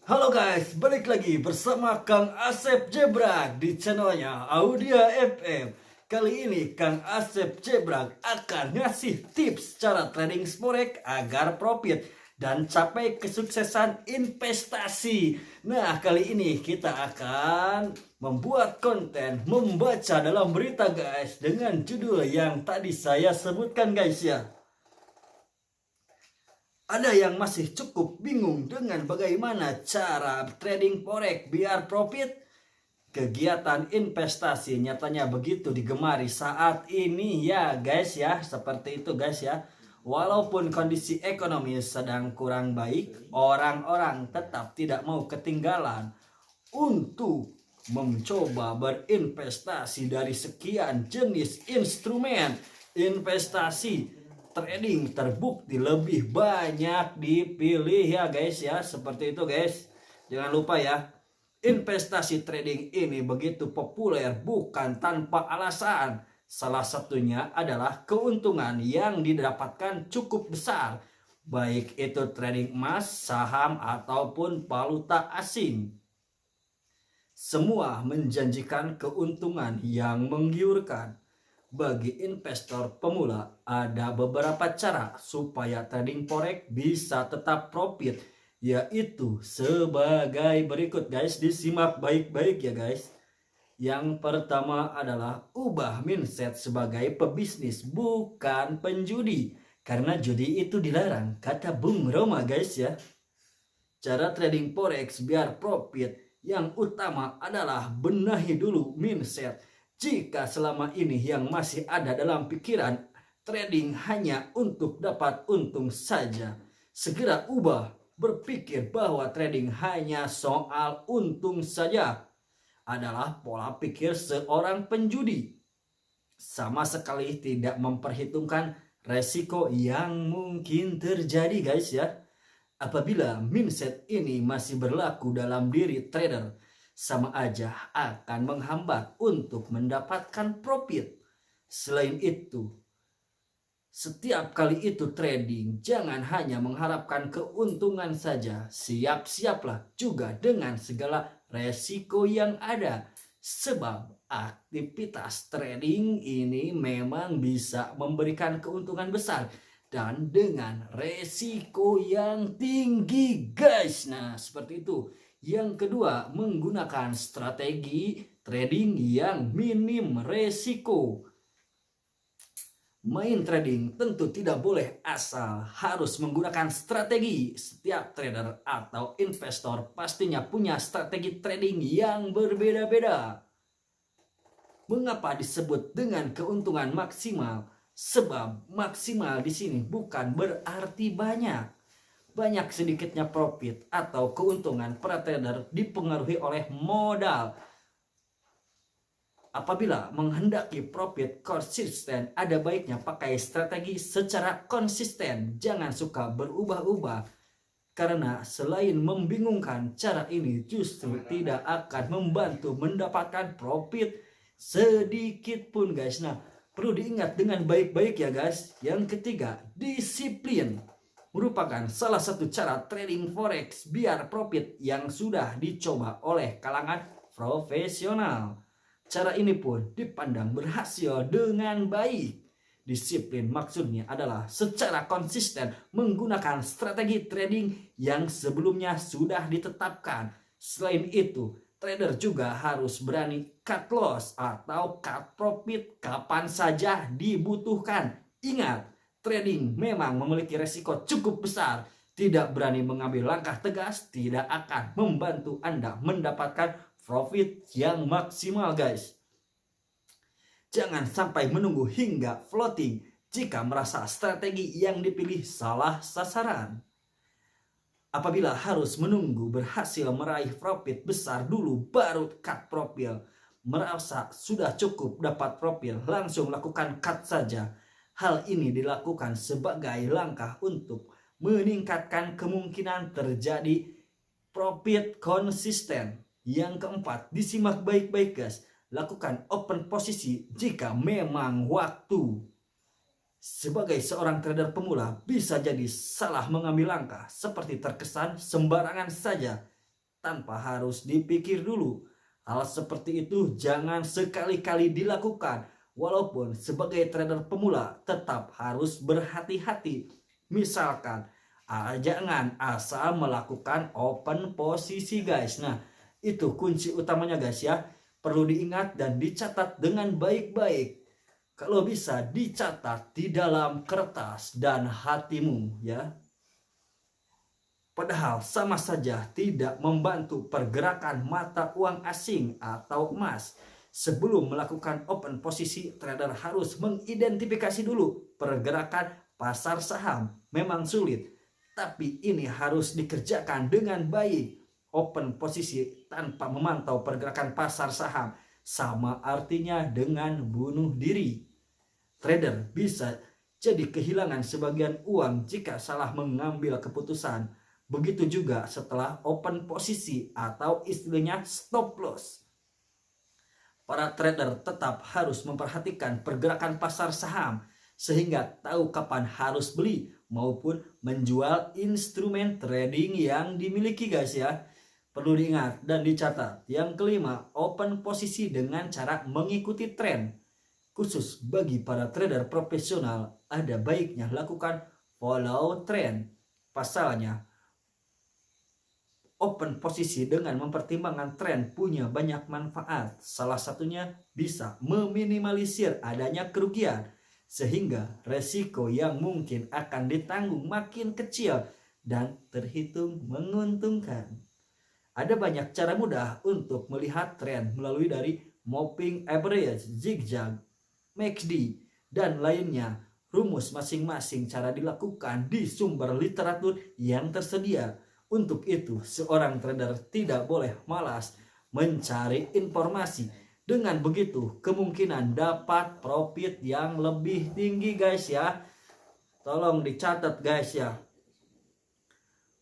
Halo guys, balik lagi bersama Kang Asep Jebrag di channelnya Audia FM. Kali ini Kang Asep Jebrag akan ngasih tips cara trading forex agar profit dan capai kesuksesan investasi. Nah, kali ini kita akan membuat konten membaca dalam berita guys dengan judul yang tadi saya sebutkan guys ya. Ada yang masih cukup bingung dengan bagaimana cara trading forex biar profit? Kegiatan investasi nyatanya begitu digemari saat ini ya guys ya. Seperti itu guys ya. Walaupun kondisi ekonomi sedang kurang baik, orang-orang tetap tidak mau ketinggalan untuk mencoba berinvestasi dari sekian jenis instrumen investasi. Trading terbukti lebih banyak dipilih ya guys ya. Seperti itu guys. Jangan lupa ya, investasi trading ini begitu populer bukan tanpa alasan. Salah satunya adalah keuntungan yang didapatkan cukup besar, baik itu trading emas, saham ataupun valuta asing. Semua menjanjikan keuntungan yang menggiurkan. Bagi investor pemula, ada beberapa cara supaya trading forex bisa tetap profit, yaitu sebagai berikut guys. Disimak baik-baik ya guys. Yang pertama adalah ubah mindset sebagai pebisnis, bukan penjudi, karena judi itu dilarang, kata Bung Roma guys ya. Cara trading forex biar profit, yang utama adalah benahi dulu mindset. Jika selama ini yang masih ada dalam pikiran trading hanya untuk dapat untung saja, segera ubah berpikir bahwa trading hanya soal untung saja. Adalah pola pikir seorang penjudi. Sama sekali tidak memperhitungkan resiko yang mungkin terjadi guys ya. Apabila mindset ini masih berlaku dalam diri trader, sama aja akan menghambat untuk mendapatkan profit. Selain itu, setiap kali itu trading, jangan hanya mengharapkan keuntungan saja. Siap-siaplah juga dengan segala resiko yang ada. Sebab aktivitas trading ini memang bisa memberikan keuntungan besar dan dengan resiko yang tinggi guys. Nah, seperti itu. Yang kedua, menggunakan strategi trading yang minim resiko. Main trading tentu tidak boleh asal, harus menggunakan strategi. Setiap trader atau investor pastinya punya strategi trading yang berbeda-beda. Mengapa disebut dengan keuntungan maksimal? Sebab maksimal di sini bukan berarti banyak. Banyak sedikitnya profit atau keuntungan para trader dipengaruhi oleh modal. Apabila menghendaki profit konsisten, ada baiknya pakai strategi secara konsisten. Jangan suka berubah-ubah. Karena selain membingungkan, cara ini justru tidak akan membantu mendapatkan profit sedikit pun guys. Nah, perlu diingat dengan baik-baik ya guys. Yang ketiga, disiplin merupakan salah satu cara trading forex biar profit yang sudah dicoba oleh kalangan profesional. Cara ini pun dipandang berhasil dengan baik. Disiplin maksudnya adalah secara konsisten menggunakan strategi trading yang sebelumnya sudah ditetapkan. Selain itu, trader juga harus berani cut loss atau cut profit kapan saja dibutuhkan. Ingat, trading memang memiliki resiko cukup besar. Tidak berani mengambil langkah tegas tidak akan membantu Anda mendapatkan profit yang maksimal guys. Jangan sampai menunggu hingga floating jika merasa strategi yang dipilih salah sasaran. Apabila harus menunggu berhasil meraih profit besar dulu baru cut profil, merasa sudah cukup dapat profil, langsung lakukan cut saja. Hal ini dilakukan sebagai langkah untuk meningkatkan kemungkinan terjadi profit konsisten. Yang keempat, disimak baik-baik guys. Lakukan open posisi jika memang waktu. Sebagai seorang trader pemula bisa jadi salah mengambil langkah seperti terkesan sembarangan saja. tanpa harus dipikir dulu. Hal seperti itu jangan sekali-kali dilakukan. Walaupun sebagai trader pemula tetap harus berhati-hati. Misalkan jangan asal melakukan open posisi guys. Nah, itu kunci utamanya guys ya. Perlu diingat dan dicatat dengan baik-baik. Kalau bisa dicatat di dalam kertas dan hatimu ya. Padahal sama saja tidak membantu pergerakan mata uang asing atau emas. Sebelum melakukan open posisi, trader harus mengidentifikasi dulu pergerakan pasar saham. Memang sulit, tapi ini harus dikerjakan dengan baik. Open posisi tanpa memantau pergerakan pasar saham sama artinya dengan bunuh diri. Trader bisa jadi kehilangan sebagian uang jika salah mengambil keputusan. Begitu juga setelah open posisi atau istilahnya stop loss. Para trader tetap harus memperhatikan pergerakan pasar saham sehingga tahu kapan harus beli maupun menjual instrumen trading yang dimiliki guys ya. Perlu diingat dan dicatat. Yang kelima, open posisi dengan cara mengikuti tren. Khusus bagi para trader profesional, ada baiknya lakukan follow trend. Pasalnya, open posisi dengan mempertimbangkan tren punya banyak manfaat. Salah satunya bisa meminimalisir adanya kerugian, sehingga resiko yang mungkin akan ditanggung makin kecil dan terhitung menguntungkan. Ada banyak cara mudah untuk melihat tren melalui dari moving average, zigzag, MACD, dan lainnya. Rumus masing-masing cara dilakukan di sumber literatur yang tersedia. Untuk itu, seorang trader tidak boleh malas mencari informasi. Dengan begitu, kemungkinan dapat profit yang lebih tinggi guys ya. Tolong dicatat guys ya.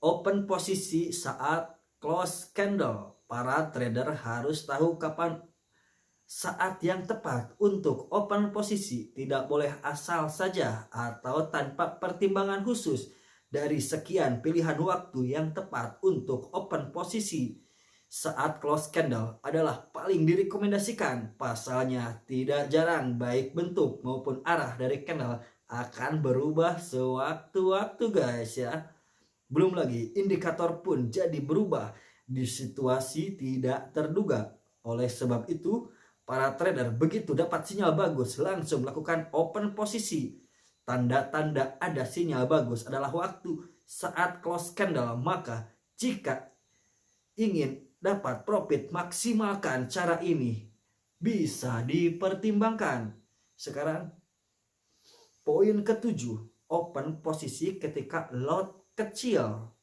Open posisi saat close candle. Para trader harus tahu kapan saat yang tepat untuk open posisi. Tidak boleh asal saja atau tanpa pertimbangan khusus. Dari sekian pilihan waktu yang tepat untuk open posisi saat close candle adalah paling direkomendasikan. Pasalnya tidak jarang baik bentuk maupun arah dari candle akan berubah sewaktu-waktu guys ya. Belum lagi indikator pun jadi berubah di situasi tidak terduga. Oleh sebab itu, para trader begitu dapat sinyal bagus langsung melakukan open posisi. Tanda-tanda ada sinyal bagus adalah waktu saat close candle. Maka jika ingin dapat profit, maksimalkan cara ini. Bisa dipertimbangkan. Sekarang poin ketujuh, open posisi ketika lot kecil.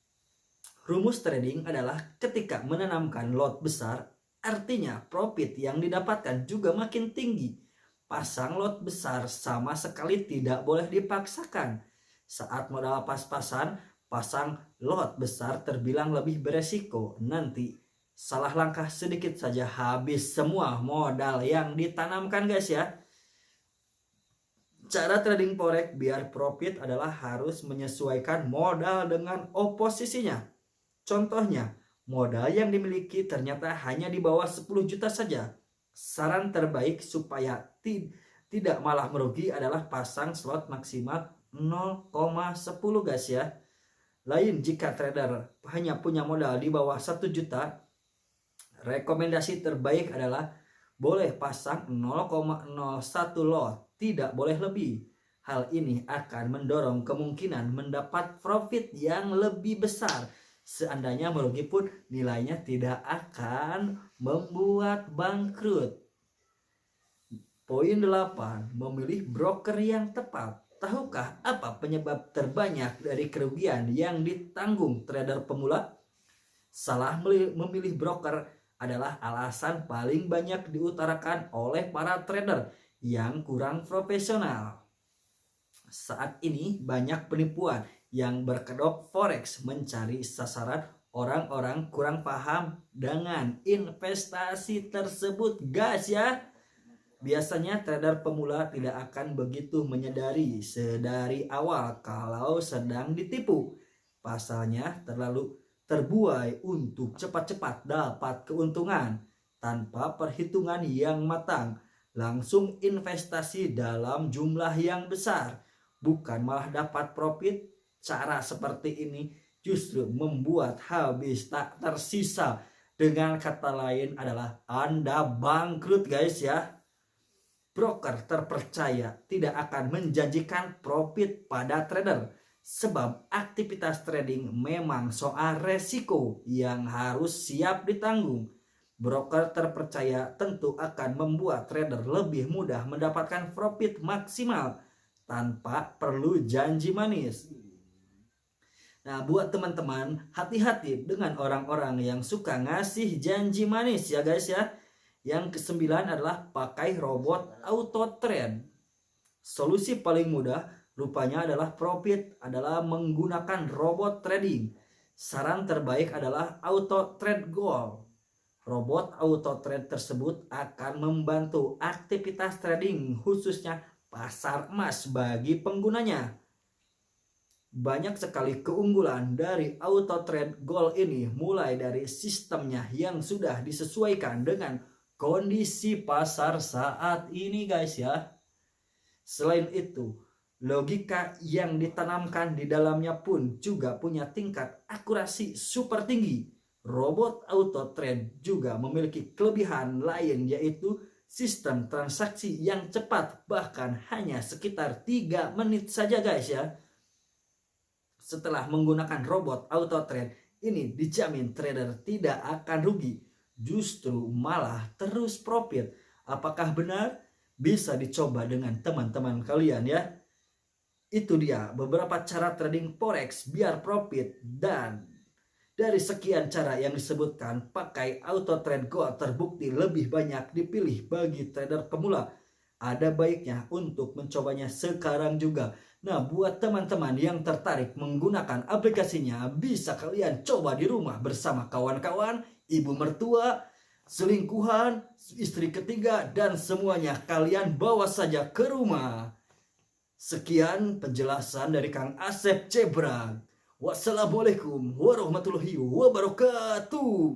Rumus trading adalah ketika menanamkan lot besar, artinya profit yang didapatkan juga makin tinggi. Pasang lot besar sama sekali tidak boleh dipaksakan. Saat modal pas-pasan, pasang lot besar terbilang lebih beresiko. Nanti salah langkah sedikit saja habis semua modal yang ditanamkan guys ya. Cara trading forex biar profit adalah harus menyesuaikan modal dengan oposisinya. Contohnya, modal yang dimiliki ternyata hanya di bawah 10 juta saja. Saran terbaik supaya tidak malah merugi adalah pasang slot maksimal 0,10 guys ya. Lain jika trader hanya punya modal di bawah 1 juta, rekomendasi terbaik adalah boleh pasang 0,01 lot, tidak boleh lebih. Hal ini akan mendorong kemungkinan mendapat profit yang lebih besar. Seandainya merugi pun nilainya tidak akan membuat bangkrut. Poin 8. Memilih broker yang tepat. Tahukah apa penyebab terbanyak dari kerugian yang ditanggung trader pemula? Salah memilih broker adalah alasan paling banyak diutarakan oleh para trader yang kurang profesional. Saat ini banyak penipuan yang berkedok forex mencari sasaran orang-orang kurang paham dengan investasi tersebut guys ya. Biasanya trader pemula tidak akan begitu menyadari sedari awal kalau sedang ditipu. Pasalnya terbuai untuk cepat-cepat dapat keuntungan tanpa perhitungan yang matang. Langsung investasi dalam jumlah yang besar, bukan malah dapat profit. Cara seperti ini justru membuat habis tak tersisa. Dengan kata lain adalah Anda bangkrut guys ya. Broker terpercaya tidak akan menjanjikan profit pada trader, sebab aktivitas trading memang soal resiko yang harus siap ditanggung. Broker terpercaya tentu akan membuat trader lebih mudah mendapatkan profit maksimal tanpa perlu janji manis. Nah, buat teman-teman, hati-hati dengan orang-orang yang suka ngasih janji manis ya guys ya. Yang kesembilan adalah pakai robot auto trade. Solusi paling mudah rupanya adalah profit adalah menggunakan robot trading. Saran terbaik adalah Auto Trade Gold. Robot auto trade tersebut akan membantu aktivitas trading khususnya pasar emas bagi penggunanya. Banyak sekali keunggulan dari Auto Trade Gold ini, mulai dari sistemnya yang sudah disesuaikan dengan kondisi pasar saat ini guys ya. Selain itu, logika yang ditanamkan di dalamnya pun juga punya tingkat akurasi super tinggi. Robot auto trade juga memiliki kelebihan lain, yaitu sistem transaksi yang cepat, bahkan hanya sekitar 3 menit saja guys ya. Setelah menggunakan robot auto trade ini, dijamin trader tidak akan rugi, justru malah terus profit. Apakah benar? Bisa dicoba dengan teman-teman kalian ya. Itu dia beberapa cara trading forex biar profit, dan dari sekian cara yang disebutkan, pakai Auto Trade Gold terbukti lebih banyak dipilih bagi trader pemula. Ada baiknya untuk mencobanya sekarang juga. Nah, buat teman-teman yang tertarik menggunakan aplikasinya, bisa kalian coba di rumah bersama kawan-kawan, ibu mertua, selingkuhan, istri ketiga, dan semuanya kalian bawa saja ke rumah. Sekian penjelasan dari Kang Asep Cebrang. Wassalamualaikum warahmatullahi wabarakatuh.